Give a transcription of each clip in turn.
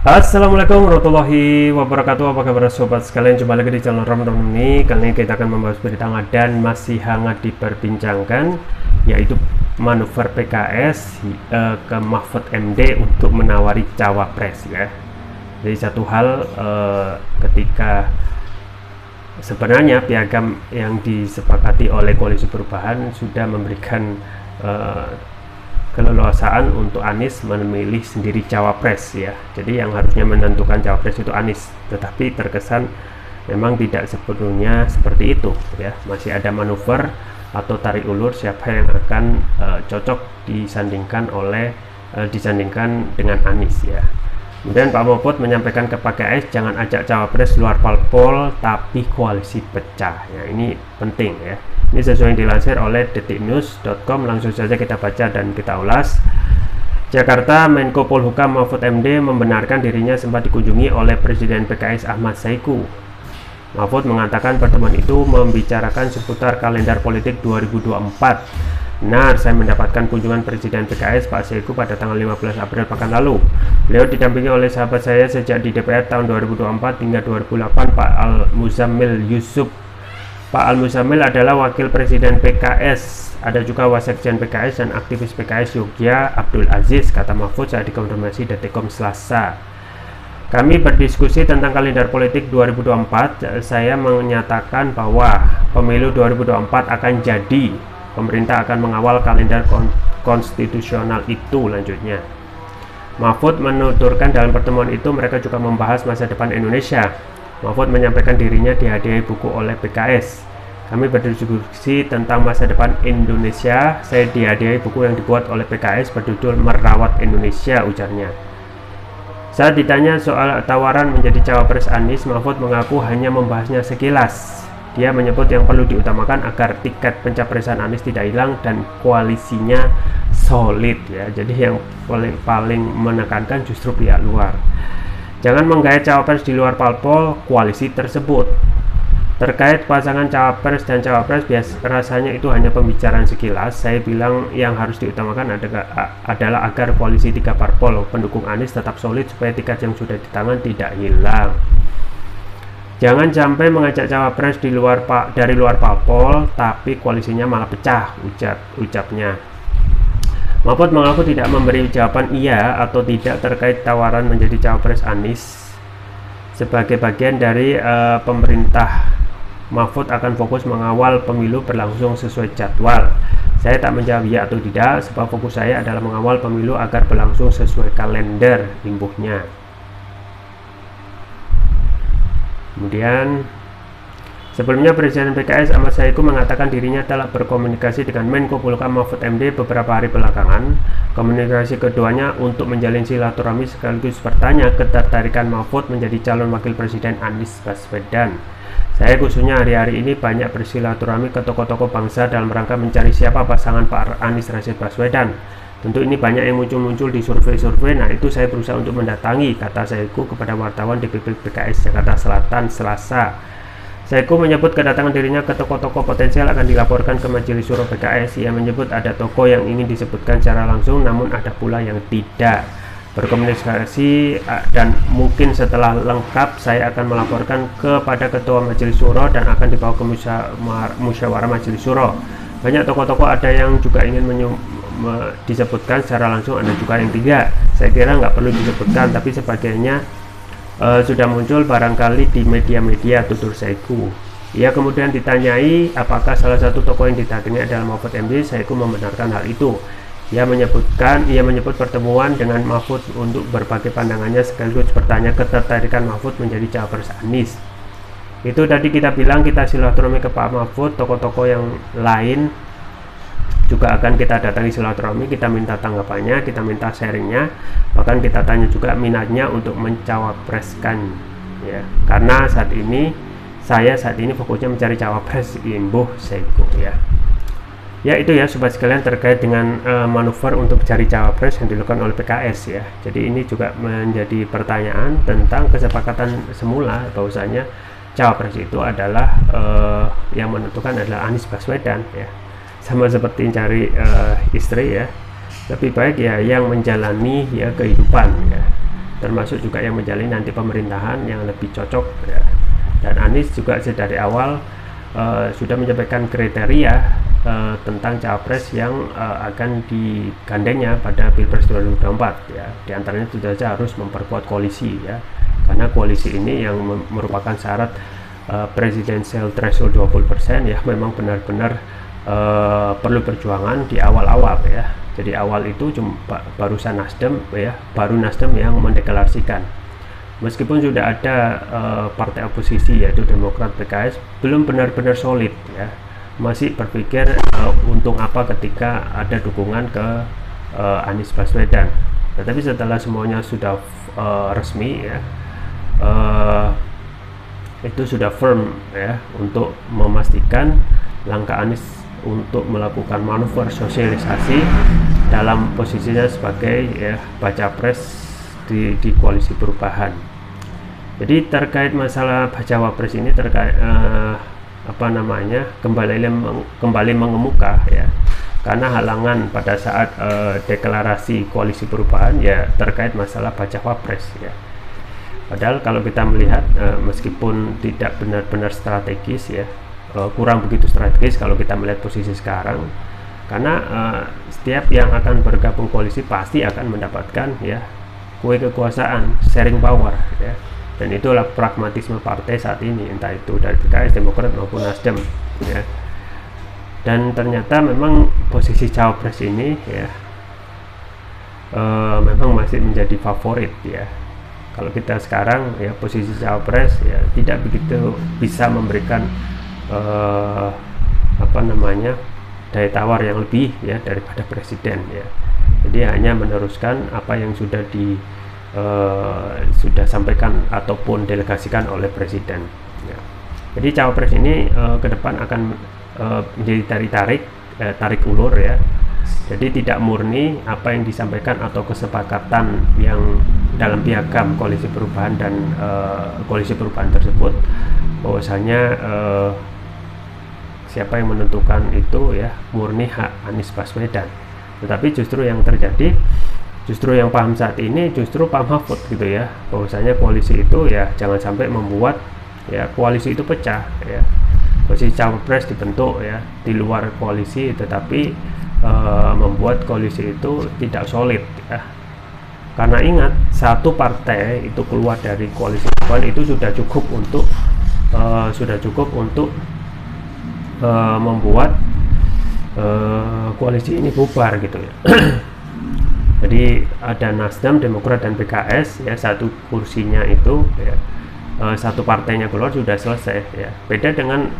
Assalamualaikum warahmatullahi wabarakatuh. Apa kabar sobat sekalian, jumpa lagi di channel Ramadan ini. Kali ini kita akan membahas berita hangat dan masih hangat diperbincangkan, yaitu manuver PKS ke Mahfud MD untuk menawari cawapres ya. Jadi satu hal, ketika sebenarnya piagam yang disepakati oleh koalisi perubahan sudah memberikan keleluasaan untuk Anies memilih sendiri cawapres ya. Jadi yang harusnya menentukan cawapres itu Anies, tetapi terkesan memang tidak sepenuhnya seperti itu ya. Masih ada manuver atau tarik ulur siapa yang akan cocok disandingkan dengan Anies ya. Kemudian Pak Mahfud menyampaikan ke PKS, jangan ajak cawapres luar parpol tapi koalisi pecah ya. Ini penting ya. Ini sesuai yang dilansir oleh detiknews.com. Langsung saja kita baca dan kita ulas. Jakarta, Menko Polhukam Mahfud MD membenarkan dirinya sempat dikunjungi oleh Presiden PKS Ahmad Saiku. Mahfud mengatakan pertemuan itu membicarakan seputar kalender politik 2024. Benar, saya mendapatkan kunjungan Presiden PKS Pak Saiku pada tanggal 15 April pekan lalu. Beliau didampingi oleh sahabat saya sejak di DPR tahun 2024 hingga 2008, Pak Al-Muzammil Yusuf. Pak Al-Muzammil adalah wakil presiden PKS. Ada juga wasekjen PKS dan aktivis PKS Yogya Abdul Aziz, kata Mahfud saat dikonfirmasi Detikcom Selasa. Kami berdiskusi tentang kalender politik 2024. Saya menyatakan bahwa pemilu 2024 akan jadi. Pemerintah akan mengawal kalender konstitusional itu, lanjutnya. Mahfud menuturkan dalam pertemuan itu mereka juga membahas masa depan Indonesia. Mahfud menyampaikan dirinya dihadiahi buku oleh PKS. Kami berdiskusi tentang masa depan Indonesia. Saya dihadiahi buku yang dibuat oleh PKS berjudul Merawat Indonesia, ujarnya. Saat ditanya soal tawaran menjadi cawapres Anies, Mahfud mengaku hanya membahasnya sekilas. Dia menyebut yang perlu diutamakan agar tiket pencapresan Anies tidak hilang dan koalisinya solid ya. Jadi yang paling menekankan justru pihak luar. Jangan menggait cawapres di luar parpol koalisi tersebut. Terkait pasangan cawapres dan cawapres, rasanya itu hanya pembicaraan sekilas. Saya bilang yang harus diutamakan adalah agar koalisi 3 parpol pendukung Anies tetap solid supaya tiket yang sudah di tangan tidak hilang. Jangan sampai mengajak cawapres dari luar parpol tapi koalisinya malah pecah, ucapnya. Mahfud mengaku tidak memberi jawaban iya atau tidak terkait tawaran menjadi cawapres Anies. Sebagai bagian dari pemerintah, Mahfud akan fokus mengawal pemilu berlangsung sesuai jadwal. Saya tak menjawab iya atau tidak, sebab fokus saya adalah mengawal pemilu agar berlangsung sesuai kalender, imbuhnya. Kemudian, sebelumnya Presiden PKS Ahmad Saiku mengatakan dirinya telah berkomunikasi dengan Menko Polhukam Mahfud MD beberapa hari belakangan. Komunikasi keduanya untuk menjalin silaturahmi sekaligus bertanya ketertarikan Mahfud menjadi calon wakil presiden Anies Baswedan. Saya khususnya hari-hari ini banyak bersilaturahmi ke tokoh-tokoh bangsa dalam rangka mencari siapa pasangan Pak Anies Rashid Baswedan. Tentu ini banyak yang muncul di survei-survei. Nah, itu saya berusaha untuk mendatangi, kata Saiku kepada wartawan DPP PKS Jakarta Selatan Selasa. Saiku menyebut kedatangan dirinya ke tokoh-tokoh potensial akan dilaporkan ke Majelis Syuro PKS. Ia menyebut ada tokoh yang ingin disebutkan secara langsung, namun ada pula yang tidak. Berkomunikasi dan mungkin setelah lengkap saya akan melaporkan kepada Ketua Majelis Syuro dan akan dibawa ke musyawarah Majelis Syuro. Banyak tokoh-tokoh ada yang juga ingin disebutkan secara langsung, ada juga yang tidak. Saya kira nggak perlu disebutkan, tapi sebagainya sudah muncul barangkali di media-media, tutur Saiku. Ia kemudian ditanyai apakah salah satu tokoh yang didatangi adalah Mahfud MD. Saiku membenarkan hal itu. Ia menyebut pertemuan dengan Mahfud untuk berbagi pandangannya sekaligus bertanya ketertarikan Mahfud menjadi cawapres Anies. Itu tadi kita bilang kita silaturahmi ke Pak Mahfud, tokoh-tokoh yang lain juga akan kita datangi silaturahmi, kita minta tanggapannya, kita minta sharingnya, bahkan kita tanya juga minatnya untuk mencawapreskan ya. Karena saat ini fokusnya mencari cawapres, imbuh Saiku ya. Ya itu ya sobat sekalian terkait dengan manuver untuk cari cawapres yang dilakukan oleh PKS ya. Jadi ini juga menjadi pertanyaan tentang kesepakatan semula bahwasanya cawapres itu adalah yang menentukan adalah Anies Baswedan ya. Sama seperti cari istri ya, lebih baik ya yang menjalani ya kehidupan ya. termasuk juga yang menjalin nanti pemerintahan yang lebih cocok ya. Dan Anies juga dari awal sudah menyampaikan kriteria tentang cawapres yang akan digandengnya pada Pilpres 2024 ya. Di antaranya tentu saja harus memperkuat koalisi ya, karena koalisi ini yang merupakan syarat presidential threshold 20% ya, memang benar-benar perlu perjuangan di awal-awal ya. Jadi awal itu cuma barusan Nasdem ya, baru Nasdem yang mendeklarasikan. Meskipun sudah ada partai oposisi yaitu Demokrat, PKS belum benar-benar solid ya, masih berpikir untung apa ketika ada dukungan ke Anies Baswedan. Tetapi setelah semuanya sudah resmi ya, itu sudah firm ya untuk memastikan langkah Anies untuk melakukan manuver sosialisasi dalam posisinya sebagai ya baca pres di koalisi perubahan. Jadi terkait masalah bacawa pres ini terkait kembali mengemuka ya, karena halangan pada saat deklarasi koalisi perubahan ya terkait masalah bacawa pres ya. Padahal kalau kita melihat meskipun tidak benar-benar strategis ya, kurang begitu strategis kalau kita melihat posisi sekarang, karena setiap yang akan bergabung koalisi pasti akan mendapatkan ya kue kekuasaan, sharing power ya. Dan itulah pragmatisme partai saat ini, entah itu dari PKS, Demokrat maupun Nasdem ya. Dan ternyata memang posisi cawapres ini ya memang masih menjadi favorit ya. Kalau kita sekarang ya posisi cawapres ya tidak begitu bisa memberikan daya tawar yang lebih ya daripada presiden ya. Jadi hanya meneruskan apa yang sudah sampaikan ataupun delegasikan oleh presiden ya. Jadi cawapres ini ke depan akan menjadi tarik ulur ya. Jadi tidak murni apa yang disampaikan atau kesepakatan yang dalam piagam koalisi perubahan dan koalisi perubahan tersebut, bahwasanya siapa yang menentukan itu ya murni hak Anies Baswedan. Tetapi justru yang terjadi, justru yang paham saat ini justru Pak Mahfud gitu ya, bahwasanya koalisi itu ya jangan sampai membuat ya koalisi itu pecah ya. Posisi cawapres dibentuk ya di luar koalisi, tetapi membuat koalisi itu tidak solid ya. Karena ingat, satu partai itu keluar dari koalisi perubahan itu sudah cukup untuk membuat koalisi ini bubar gitu ya. Jadi ada Nasdem, Demokrat dan PKS ya, satu kursinya itu ya, satu partainya keluar sudah selesai ya. Beda dengan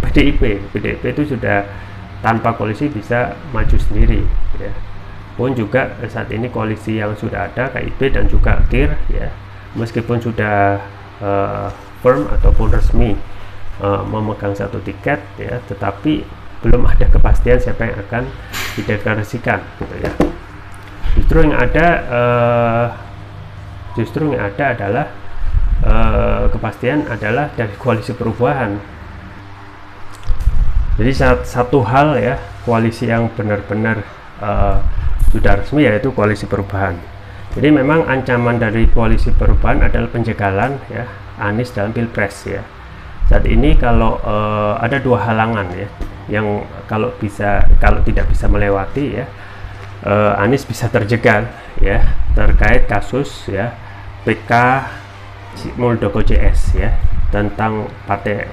PDIP itu sudah tanpa koalisi bisa maju sendiri ya. Pun juga saat ini koalisi yang sudah ada KIP dan juga KIR ya, meskipun sudah firm ataupun resmi memegang satu tiket ya, tetapi belum ada kepastian siapa yang akan dideklarasikan gitu ya. Justru yang ada adalah kepastian adalah dari koalisi perubahan. Jadi satu hal ya, koalisi yang benar-benar sudah resmi yaitu koalisi perubahan. Jadi memang ancaman dari koalisi perubahan adalah penjagalan ya Anies dalam Pilpres ya. Saat ini kalau ada dua halangan ya, yang kalau tidak bisa melewati ya, Anies bisa terjegal ya terkait kasus ya PK Muldoko CS ya, tentang partai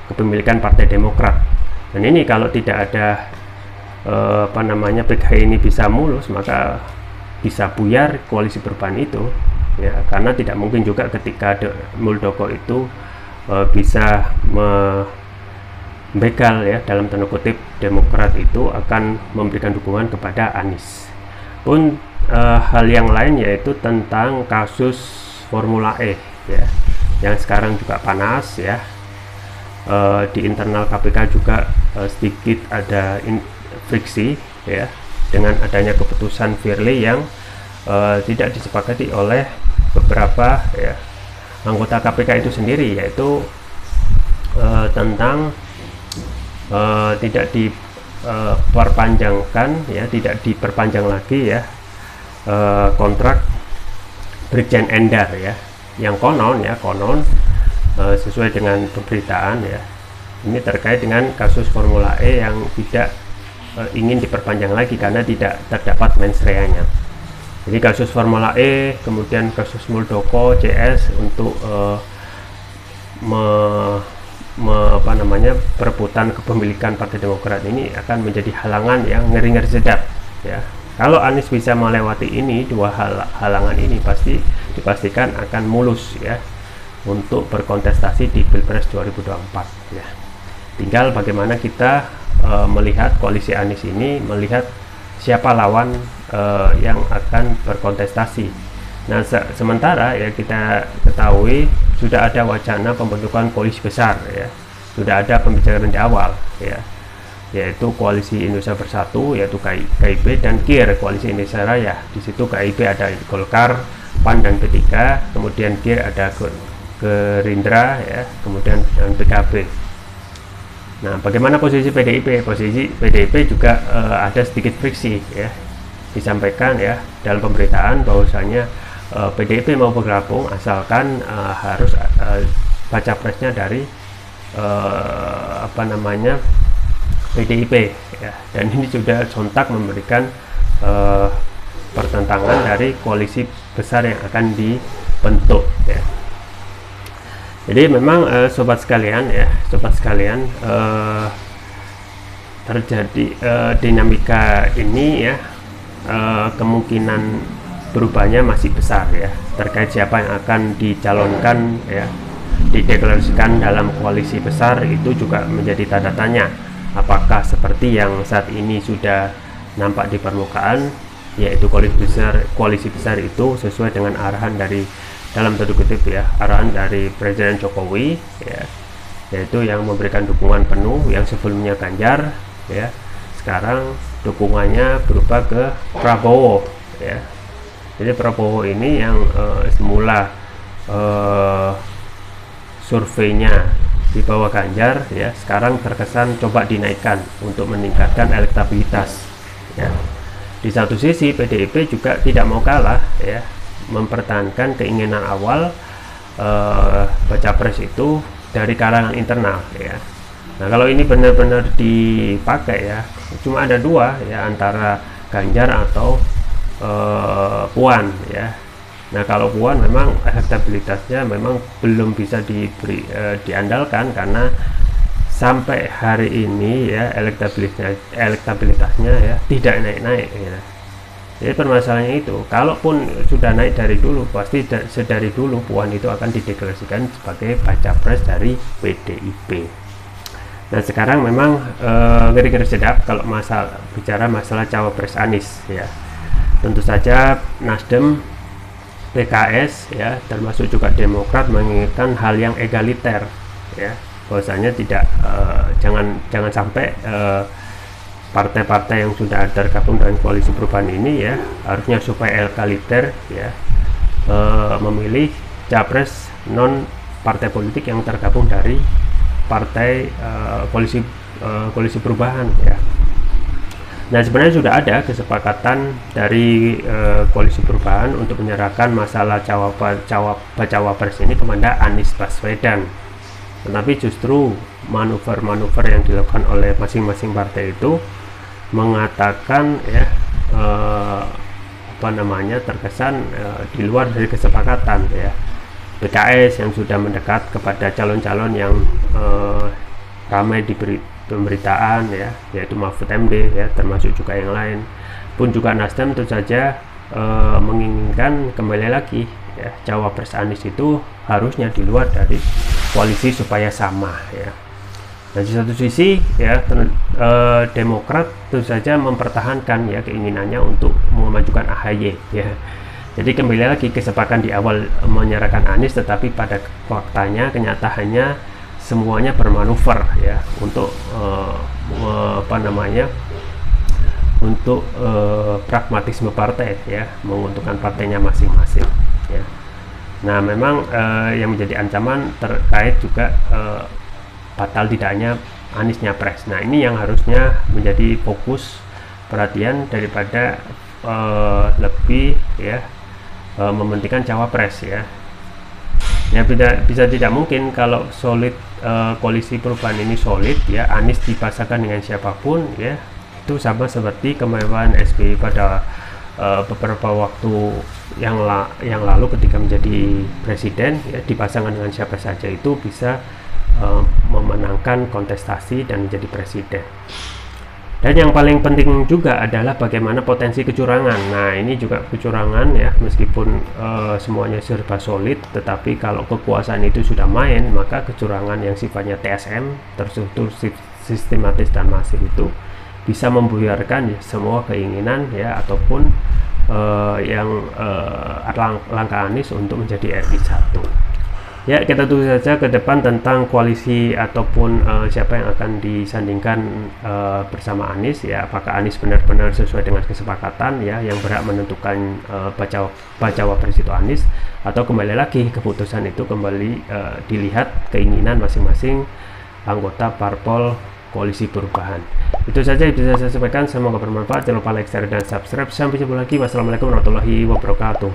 kepemilikan Partai Demokrat. Dan ini kalau tidak ada PK ini bisa mulus, maka bisa buyar koalisi perubahan itu ya, karena tidak mungkin juga ketika Muldoko itu bisa begal ya dalam tanda kutip Demokrat itu akan memberikan dukungan kepada Anies. Pun hal yang lain yaitu tentang kasus Formula E ya, yang sekarang juga panas ya. Di internal KPK juga sedikit ada friksi ya, dengan adanya keputusan Firly yang tidak disepakati oleh beberapa ya anggota KPK itu sendiri, yaitu tentang tidak diperpanjangkan ya, tidak diperpanjang lagi ya kontrak Brigjen Endar ya, yang konon sesuai dengan pemberitaan ya, ini terkait dengan kasus Formula E yang tidak ingin diperpanjang lagi karena tidak terdapat mens rea-nya. Jadi kasus Formula E, kemudian kasus Muldoko CS untuk perebutan kepemilikan Partai Demokrat ini akan menjadi halangan yang ngeri-ngeri sedap ya. Kalau Anies bisa melewati ini, dua halangan ini pasti dipastikan akan mulus ya untuk berkontestasi di Pilpres 2024 ya. Tinggal bagaimana kita melihat koalisi Anies ini, melihat siapa lawan yang akan berkontestasi. Nah, sementara ya kita ketahui sudah ada wacana pembentukan koalisi besar ya, sudah ada pembicaraan di awal ya, yaitu koalisi Indonesia Bersatu, yaitu KIB dan KIR, koalisi Indonesia Raya. Di situ KIB ada Golkar, PAN dan P3, kemudian KIR ada Gerindra ya, kemudian PKB. Nah, bagaimana posisi PDIP? Posisi PDIP juga ada sedikit friksi ya, disampaikan ya dalam pemberitaan bahwasanya PDIP mau bergabung asalkan harus baca presnya dari PDIP ya, dan ini sudah sontak memberikan pertentangan dari koalisi besar yang akan dibentuk ya. Jadi memang sobat sekalian terjadi dinamika ini ya, kemungkinan berubahnya masih besar ya, terkait siapa yang akan dicalonkan ya, dideklarasikan dalam koalisi besar itu juga menjadi tanda tanya. Apakah seperti yang saat ini sudah nampak di permukaan, yaitu koalisi besar itu sesuai dengan arahan dari, dalam tanda kutip ya, arahan dari Presiden Jokowi ya, yaitu yang memberikan dukungan penuh, yang sebelumnya Ganjar ya, sekarang dukungannya berubah ke Prabowo ya. Jadi Prabowo ini yang semula surveinya di bawah Ganjar ya, sekarang terkesan coba dinaikkan untuk meningkatkan elektabilitas ya. Di satu sisi PDIP juga tidak mau kalah ya, mempertahankan keinginan awal baca pres itu dari kalangan internal ya. Nah, kalau ini benar-benar dipakai ya, cuma ada dua ya, antara Ganjar atau Puan ya. Nah, kalau Puan memang elektabilitasnya memang belum bisa diandalkan karena sampai hari ini ya elektabilitasnya ya tidak naik-naik ya. Jadi permasalahannya itu, kalaupun sudah naik dari dulu, pasti sedari dulu Puan itu akan dideklarasikan sebagai baca pres dari PDIP. Nah, sekarang memang ngeri-ngeri sedap kalau bicara masalah cawapres Anies ya. Tentu saja Nasdem, PKS ya, termasuk juga Demokrat menginginkan hal yang egaliter ya, bahwasanya tidak jangan sampai partai-partai yang sudah tergabung dengan koalisi perubahan ini ya, harusnya supaya egaliter ya, memilih capres non partai politik yang tergabung dari partai koalisi perubahan ya. Nah, sebenarnya sudah ada kesepakatan dari koalisi perubahan untuk menyerahkan masalah cawapres ini kepada Anies Baswedan. Tetapi justru manuver-manuver yang dilakukan oleh masing-masing partai itu mengatakan ya terkesan di luar dari kesepakatan ya. PKS yang sudah mendekat kepada calon-calon yang ramai diberi pemberitaan ya, yaitu Mahfud MD ya, termasuk juga yang lain pun juga Nasdem tentu saja menginginkan kembali lagi ya, cawapres Anies itu harusnya di luar dari koalisi supaya sama ya. Nah, di satu sisi ya Demokrat tentu saja mempertahankan ya keinginannya untuk memajukan AHY ya. Jadi kembali lagi kesepakatan di awal menyerahkan Anies, tetapi pada faktanya kenyataannya semuanya bermanuver ya untuk pragmatisme partai ya, menguntungkan partainya masing-masing ya. Nah, memang yang menjadi ancaman terkait juga batal tidaknya Anies nyapres. Nah, ini yang harusnya menjadi fokus perhatian daripada lebih ya mementingkan cawapres ya. Ya bisa tidak mungkin kalau solid, koalisi perubahan ini solid ya, Anies dipasangkan dengan siapapun ya, itu sama seperti kemewahan SBY pada beberapa waktu yang lalu ketika menjadi presiden ya, dipasangkan dengan siapa saja itu bisa memenangkan kontestasi dan menjadi presiden. Dan yang paling penting juga adalah bagaimana potensi kecurangan. Nah, ini juga kecurangan ya, meskipun semuanya serba solid, tetapi kalau kekuasaan itu sudah main, maka kecurangan yang sifatnya TSM, terstruktur, sistematis dan masif itu bisa membuyarkan ya, semua keinginan ya, ataupun langkah Anies untuk menjadi RI 1. Ya, kita tunggu saja ke depan tentang koalisi ataupun siapa yang akan disandingkan bersama Anies ya. Apakah Anies benar-benar sesuai dengan kesepakatan ya, yang berhak menentukan bacawa pres itu Anies, atau kembali lagi keputusan itu kembali dilihat keinginan masing-masing anggota parpol koalisi perubahan. Itu saja yang bisa saya sampaikan, semoga bermanfaat. Jangan lupa like, share, dan subscribe. Sampai jumpa lagi. Wassalamualaikum warahmatullahi wabarakatuh.